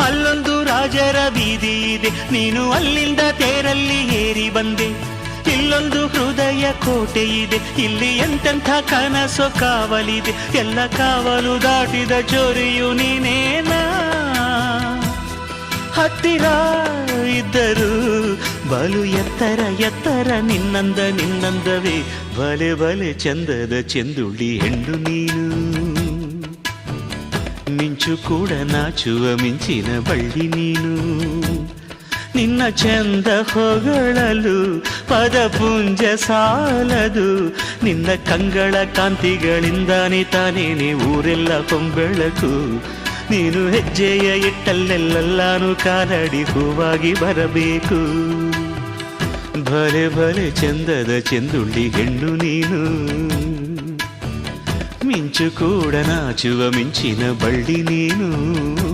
ಅಲ್ಲೊಂದು ರಾಜರ ಬೀದಿ ಇದೆ, ನೀನು ಅಲ್ಲಿಂದ ತೇರಲ್ಲಿ ಏರಿ ಬಂದೆ. ಇಲ್ಲೊಂದು ಹೃದಯ ಕೋಟೆ ಇದೆ, ಇಲ್ಲಿ ಎಂತೆಂಥ ಕನಸು ಕಾವಲಿದೆ. ಎಲ್ಲ ಕಾವಲು ದಾಟಿದ ಚೋರಿಯು ನೀನೇನಾ. ಹತ್ತಿರ ಇದ್ದರು ಬಲು ಎತ್ತರ ಎತ್ತರ ನಿನ್ನಂದವೇ. ಬಲೆ ಬಲೆ ಚಂದದ ಚೆಂದುಳ್ಳಿ ಹೆಣ್ಣು ನೀನು. ಮಿಂಚು ಕೂಡ ನಾಚುವ ಮಿಂಚಿನ ಬಳ್ಳಿ ನೀನು. ನಿನ್ನ ಚಂದ ಹೊಗಳಲು ಪದಪುಂಜ ಸಾಲದು. ನಿನ್ನ ಕಂಗಳ ಕಾಂತಿಗಳಿಂದಾನೆ ತಾನೇನೆ ಊರೆಲ್ಲ ಹೊಂಬೆಳಕು. ನೀನು ಹೆಜ್ಜೆಯ ಇಟ್ಟಲ್ಲೆಲ್ಲಾನು ಕಾಲಡಿ ಹೂವಾಗಿ ಬರಬೇಕು. ಭಲೆ ಭಲೆ ಚಂದದ ಚೆಂದುಳ್ಳಿ ಹೆಣ್ಣು ನೀನು. ಮಿಂಚು ಕೂಡ ನಾಚುವ ಮಿಂಚಿನ ಬಳ್ಳಿ ನೀನು.